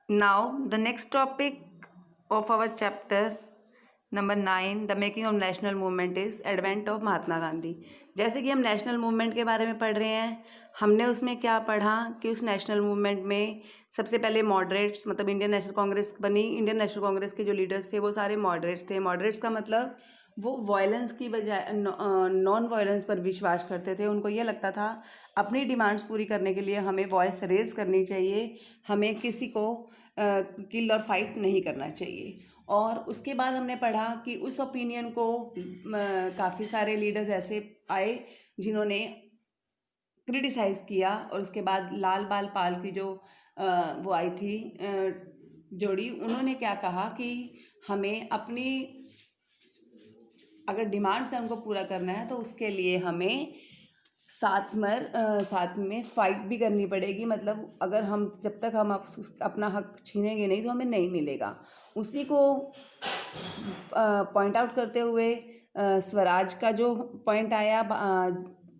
Now, the next topic of our chapter number 9 the making of national movement is advent of Mahatma Gandhi. जैसे कि हम national movement के बारे में पढ़ रहे हैं, हमने उसमें क्या पढ़ा कि उस नेशनल मूवमेंट में सबसे पहले मॉडरेट्स मतलब इंडियन नेशनल कांग्रेस बनी। इंडियन नेशनल कांग्रेस के जो लीडर्स थे वो सारे मॉडरेट्स थे। मॉडरेट्स का मतलब वो वायलेंस की बजाय नॉन वायलेंस पर विश्वास करते थे। उनको ये लगता था अपनी डिमांड्स पूरी करने के लिए हमें वॉइस रेज करनी चाहिए, हमें किसी को किल और फाइट नहीं करना चाहिए। और उसके बाद हमने पढ़ा कि उस ओपिनियन को काफ़ी सारे लीडर्स ऐसे आए जिन्होंने क्रिटिसाइज़ किया। और उसके बाद लाल बाल पाल की जो वो आई थी जोड़ी, उन्होंने क्या कहा कि हमें अपनी अगर डिमांड्स है उनको पूरा करना है तो उसके लिए हमें साथ में फ़ाइट भी करनी पड़ेगी। मतलब अगर हम जब तक हम अपना हक छीनेंगे नहीं तो हमें नहीं मिलेगा। उसी को पॉइंट आउट करते हुए स्वराज का जो पॉइंट आया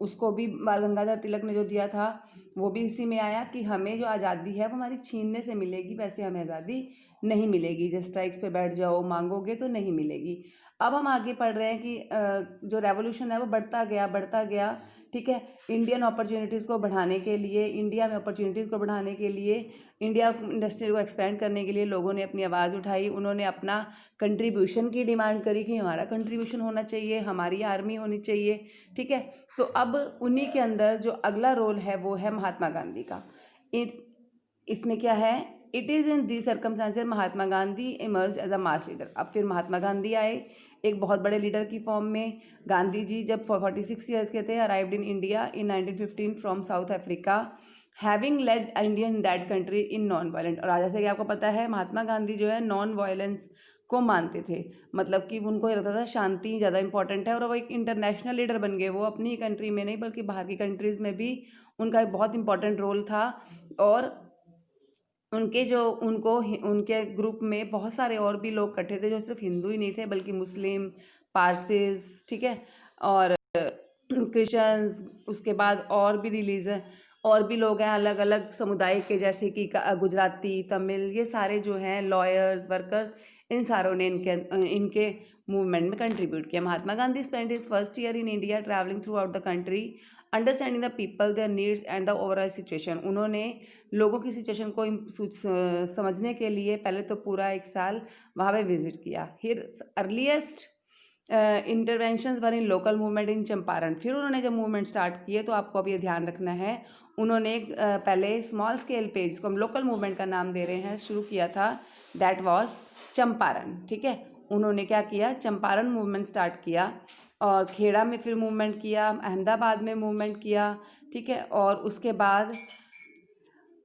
उसको भी बाल गंगाधर तिलक ने जो दिया था वो भी इसी में आया कि हमें जो आज़ादी है वो हमारी छीनने से मिलेगी, वैसे हमें आज़ादी नहीं मिलेगी। जब स्ट्राइक्स पे बैठ जाओ मांगोगे तो नहीं मिलेगी। अब हम आगे पढ़ रहे हैं कि जो रेवोल्यूशन है वो बढ़ता गया। ठीक है, इंडियन अपॉर्चुनिटीज़ को बढ़ाने के लिए, इंडिया में अपॉर्चुनिटीज़ को बढ़ाने के लिए, इंडिया इंडस्ट्री को एक्सपेंड करने के लिए लोगों ने अपनी आवाज़ उठाई। उन्होंने अपना कंट्रीब्यूशन की डिमांड करी कि हमारा कंट्रीब्यूशन होना चाहिए, हमारी आर्मी होनी चाहिए। ठीक है, तो अब उन्हीं के अंदर जो अगला रोल है वो है महात्मा गांधी का। इसमें क्या है, it is in the circumstances Mahatma Gandhi emerge as a mass leader. अब फिर महात्मा गांधी आए एक बहुत बड़े लीडर की फॉर्म में। गांधी जी जब 46 ईयर्स के थे, arrived in India in 1915 from South Africa, having led India in that country in non violent. और जैसे कि आपको पता है महात्मा गांधी जो है नॉन वायलेंस को मानते थे। मतलब कि उनको ये लगता था शांति ज़्यादा इंपॉर्टेंट है। और वो एक इंटरनेशनल लीडर बन गए। वो अपनी ही कंट्री में नहीं बल्कि बाहर की कंट्रीज़ में भी उनका एक बहुत इंपॉर्टेंट रोल था। और उनके ग्रुप में बहुत सारे और भी लोग इकट्ठे थे जो सिर्फ हिंदू ही नहीं थे बल्कि मुस्लिम, पारसीज, ठीक है, और क्रिश्चियंस, उसके बाद और भी रिलीजन और भी लोग हैं अलग अलग समुदाय के, जैसे कि गुजराती, तमिल, ये सारे जो हैं लॉयर्स, वर्कर्स, इन सारों ने इनके मूवमेंट में कंट्रीब्यूट किया। Mahatma Gandhi spend his first year in India travelling throughout the country, understanding the people, their needs and the overall situation. उन्होंने लोगों की सिचुएशन को समझने के लिए पहले तो पूरा 1 साल वहाँ पे विजिट किया। फिर earliest interventions were in local movement in Champaran. फिर उन्होंने जब मूवमेंट स्टार्ट किए तो आपको अब ये ध्यान रखना है, उन्होंने पहले स्मॉल स्केल पे, जिसको हम लोकल मूवमेंट का नाम दे रहे हैं, शुरू किया था। That was Champaran. ठीक है, उन्होंने क्या किया, चंपारण मूवमेंट स्टार्ट किया। और खेड़ा में फिर मूवमेंट किया, अहमदाबाद में मूवमेंट किया। ठीक है, और उसके बाद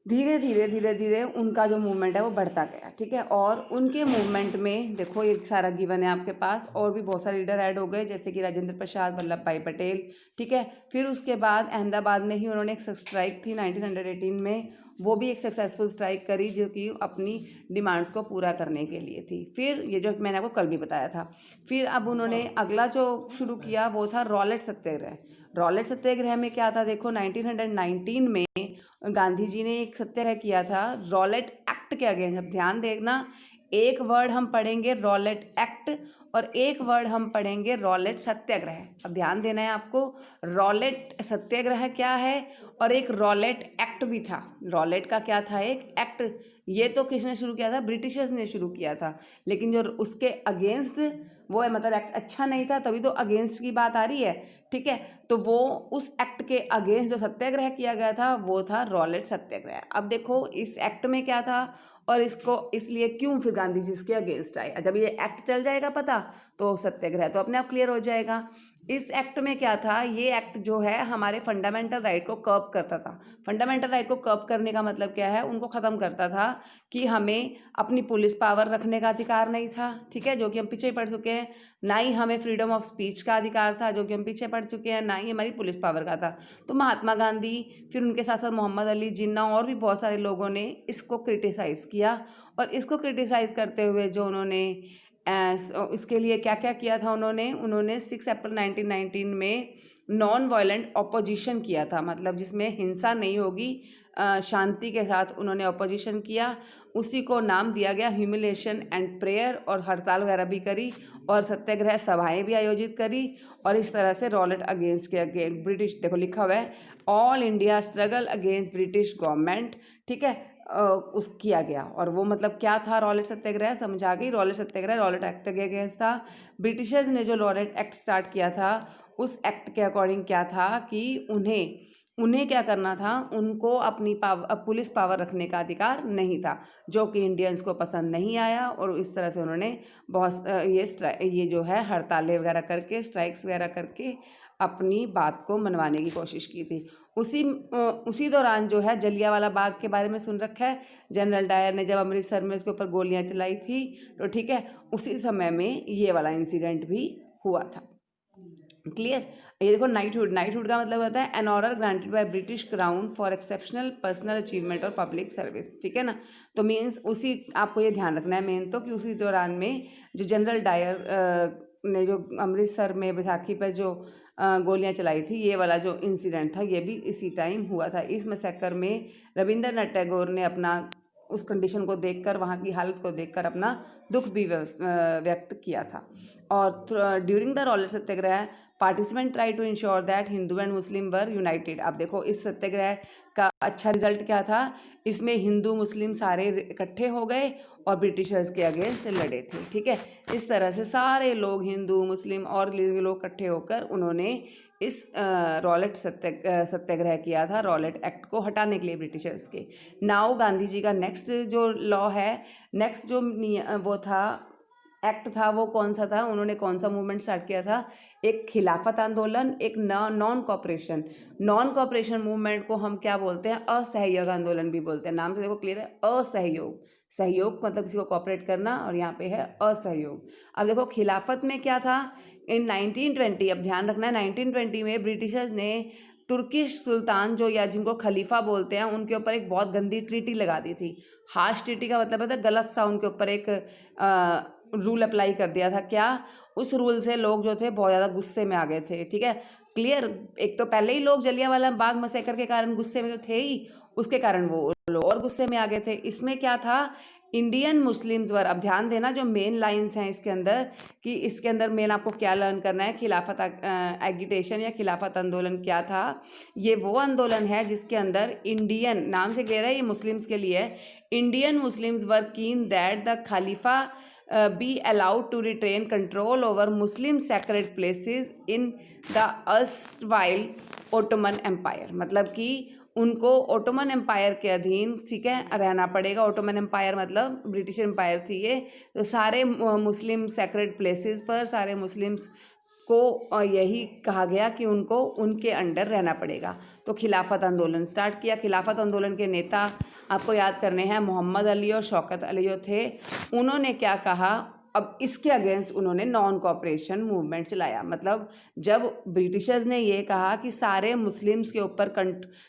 धीरे धीरे उनका जो मूवमेंट है वो बढ़ता गया। ठीक है, और उनके मूवमेंट में देखो ये सारा गिवन है आपके पास, और भी बहुत सारे लीडर ऐड हो गए जैसे कि राजेंद्र प्रसाद, वल्लभ भाई पटेल। ठीक है, फिर उसके बाद अहमदाबाद में ही उन्होंने एक स्ट्राइक थी 1918 में, वो भी एक सक्सेसफुल स्ट्राइक करी जो कि अपनी डिमांड्स को पूरा करने के लिए थी। फिर ये जो मैंने आपको कल भी बताया था, फिर अब उन्होंने अगला जो शुरू किया वो था रॉलेट सत्याग्रह। रॉलेट सत्याग्रह में क्या था, देखो 1919 में गांधी जी ने एक सत्याग्रह किया था रॉलेट एक्ट के अगेंस्ट। अब ध्यान देखना, एक वर्ड हम पढ़ेंगे रॉलेट एक्ट और एक वर्ड हम पढ़ेंगे रॉलेट सत्याग्रह। अब ध्यान देना है आपको, रॉलेट सत्याग्रह क्या है और एक रॉलेट एक्ट भी था। रॉलेट का क्या था, एक एक्ट। ये तो किसने शुरू किया था, ब्रिटिशर्स ने शुरू किया था, लेकिन जो उसके अगेंस्ट वो है, मतलब एक्ट अच्छा नहीं था, तभी तो अगेंस्ट की बात आ रही है। ठीक है, तो वो उस एक्ट के अगेंस्ट जो सत्याग्रह किया गया था वो था रॉलेट सत्याग्रह। अब देखो इस एक्ट में क्या था और इसको इसलिए क्यों फिर गांधी जी इसके अगेंस्ट आए। जब ये एक्ट चल जाएगा पता तो सत्याग्रह तो अपने आप क्लियर हो जाएगा। इस एक्ट में क्या था, ये एक्ट जो है हमारे फंडामेंटल राइट को कर्ब करता था। फंडामेंटल राइट को कर्ब करने का मतलब क्या है, उनको ख़त्म करता था कि हमें अपनी पुलिस पावर रखने का अधिकार नहीं था। ठीक है, जो कि हम पीछे पढ़ चुके हैं। ना ही हमें फ्रीडम ऑफ स्पीच का अधिकार था, जो कि हम पीछे पढ़ चुके हैं। ना ही हमारी पुलिस पावर का था। तो महात्मा गांधी, फिर उनके साथ साथ मोहम्मद अली जिन्ना और भी बहुत सारे लोगों ने इसको क्रिटिसाइज़ किया। और इसको क्रिटिसाइज़ करते हुए जो उन्होंने इसके लिए क्या क्या किया था, उन्होंने 6 अप्रैल 1919 में नॉन वायलेंट ऑपोजिशन किया था। मतलब जिसमें हिंसा नहीं होगी, शांति के साथ उन्होंने अपोजिशन किया, उसी को नाम दिया गया ह्यूमिलेशन एंड प्रेयर, और हड़ताल वगैरह भी करी और सत्याग्रह सभाएं भी आयोजित करी, और इस तरह से रॉलेट अगेंस्ट के ब्रिटिश, देखो लिखा हुआ है all India struggle against British government, ठीक है, उस किया गया। और वो मतलब क्या था रॉलेट सत्याग्रह, समझ आ गई। रॉलेट सत्याग्रह रॉलेट एक्ट के अगेंस्ट था। ब्रिटिशर्स ने जो रॉलेट एक्ट स्टार्ट किया था, उस एक्ट के अकॉर्डिंग क्या था कि उन्हें क्या करना था, उनको अपनी पुलिस पावर रखने का अधिकार नहीं था, जो कि इंडियंस को पसंद नहीं आया, और इस तरह से उन्होंने बहुत ये जो है हड़तालें वगैरह करके, स्ट्राइक्स वगैरह करके अपनी बात को मनवाने की कोशिश की थी। उसी दौरान जो है जलियांवाला बाग के बारे में सुन रखा है, जनरल डायर ने जब अमृतसर में उसके ऊपर गोलियां चलाई थी, तो ठीक है, उसी समय में ये वाला इंसिडेंट भी हुआ था। क्लियर। ये देखो नाइटहुड का मतलब होता है an honour granted by British crown for exceptional personal achievement और पब्लिक सर्विस, ठीक है ना। तो मीन्स उसी, आपको ये ध्यान रखना है मेन तो, कि उसी दौरान में जो जनरल डायर ने जो अमृतसर में बैसाखी पर जो गोलियां चलाई थी, ये वाला जो इंसिडेंट था, ये भी इसी टाइम हुआ था। इस मैसेकर में रविंद्रनाथ टैगोर ने अपना उस कंडीशन को देखकर, वहाँ की हालत को देखकर अपना दुख भी व्यक्त किया था। और during the Rowlatt satyagraha participant try to ensure that Hindu and Muslim were united. अब देखो इस सत्याग्रह का अच्छा रिजल्ट क्या था, इसमें हिंदू मुस्लिम सारे इकट्ठे हो गए और ब्रिटिशर्स के अगेंस्ट लड़े थे, ठीक है। इस तरह से सारे लोग, हिंदू मुस्लिम और लोग इकट्ठे होकर उन्होंने इस रॉलेट सत्याग्रह किया था, रॉलेट एक्ट को हटाने के लिए ब्रिटिशर्स के। नाउ गांधी जी का नेक्स्ट जो लॉ है, नेक्स्ट जो वो था एक्ट था, वो कौन सा था, उन्होंने कौन सा मूवमेंट स्टार्ट किया था, एक खिलाफत आंदोलन, एक नॉन कॉपरेशन मूवमेंट को हम क्या बोलते हैं, असहयोग आंदोलन भी बोलते हैं। नाम से देखो क्लियर है, असहयोग, सहयोग मतलब किसी को कॉपरेट करना, और यहाँ पे है असहयोग। अब देखो खिलाफत में क्या था, इन 1920, अब ध्यान रखना है 1920 में ब्रिटिशर्स ने तुर्किश सुल्तान जो, या जिनको खलीफा बोलते हैं, उनके ऊपर एक बहुत गंदी ट्रीटी लगा दी थी। हार्श ट्रीटी का मतलब है गलत सा उनके ऊपर एक रूल अप्लाई कर दिया था। क्या, उस रूल से लोग जो थे बहुत ज़्यादा गुस्से में आ गए थे, ठीक है, क्लियर। एक तो पहले ही लोग जलियांवाला बाग मैसेकर के कारण गुस्से में तो थे ही, उसके कारण वो लोग और गुस्से में आ गए थे। इसमें क्या था, इंडियन मुस्लिम्स वर, अब ध्यान देना जो मेन लाइंस हैं इसके अंदर, कि इसके अंदर मेन आपको क्या लर्न करना है, खिलाफत एगिटेशन या खिलाफत आंदोलन क्या था। ये वो आंदोलन है जिसके अंदर इंडियन, नाम से कह रहा है ये मुस्लिम्स के लिए है, इंडियन मुस्लिम्स वर कीन that the Khalifa be allowed to retain control over Muslim sacred places in the erstwhile Ottoman Empire। मतलब कि उनको ओटोमन एम्पायर के अधीन, ठीक है, रहना पड़ेगा। ओटोमन एम्पायर मतलब ब्रिटिश एम्पायर थी ये, तो सारे मुस्लिम सैक्रेड प्लेसेस पर सारे मुस्लिम्स को यही कहा गया कि उनको उनके अंडर रहना पड़ेगा। तो खिलाफत आंदोलन स्टार्ट किया। खिलाफत आंदोलन के नेता आपको याद करने हैं, मोहम्मद अली और शौकत अली जो थे, उन्होंने क्या कहा, अब इसके अगेंस्ट उन्होंने नॉन कॉपरेशन मूवमेंट चलाया। मतलब जब ब्रिटिशर्स ने ये कहा कि सारे मुस्लिम्स के ऊपर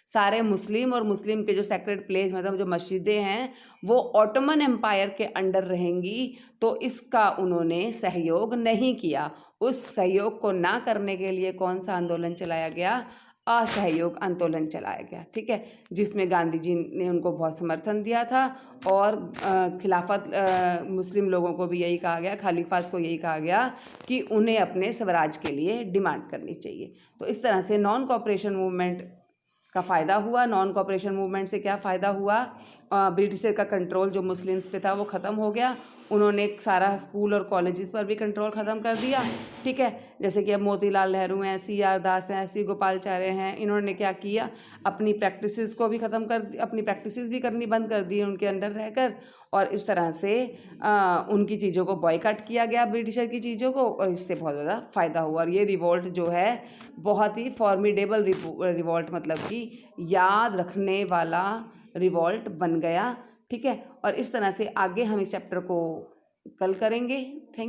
सारे मुस्लिम और मुस्लिम के जो सेक्रेड प्लेस, मतलब जो मस्जिदें हैं, वो ऑटोमन एम्पायर के अंडर रहेंगी, तो इसका उन्होंने सहयोग नहीं किया। उस सहयोग को ना करने के लिए कौन सा आंदोलन चलाया गया, असहयोग आंदोलन चलाया गया, ठीक है, जिसमें गांधी जी ने उनको बहुत समर्थन दिया था। और खिलाफत मुस्लिम लोगों को भी यही कहा गया, खलीफास को यही कहा गया कि उन्हें अपने स्वराज के लिए डिमांड करनी चाहिए। तो इस तरह से नॉन कॉपरेशन मूवमेंट का फ़ायदा हुआ। नॉन कॉपरेशन मूवमेंट से क्या फ़ायदा हुआ, ब्रिटिशर का कंट्रोल जो मुस्लिम्स पे था वो ख़त्म हो गया। उन्होंने सारा स्कूल और कॉलेजेस पर भी कंट्रोल ख़त्म कर दिया, ठीक है। जैसे कि अब मोतीलाल नेहरू हैं, CR दास हैं, सी गोपालचार्य हैं, इन्होंने क्या किया, अपनी प्रैक्टिसेस को भी ख़त्म कर, अपनी प्रैक्टिसेस भी करनी बंद कर दी उनके अंडर रहकर, और इस तरह से उनकी चीज़ों को बॉयकॉट किया गया, ब्रिटिशर की चीज़ों को, और इससे बहुत ज़्यादा फ़ायदा हुआ। और ये रिवॉल्ट जो है बहुत ही फॉर्मिडेबल रिवॉल्ट, मतलब कि याद रखने वाला रिवॉल्ट बन गया, ठीक है। और इस तरह से आगे हम इस चैप्टर को कल करेंगे। थैंक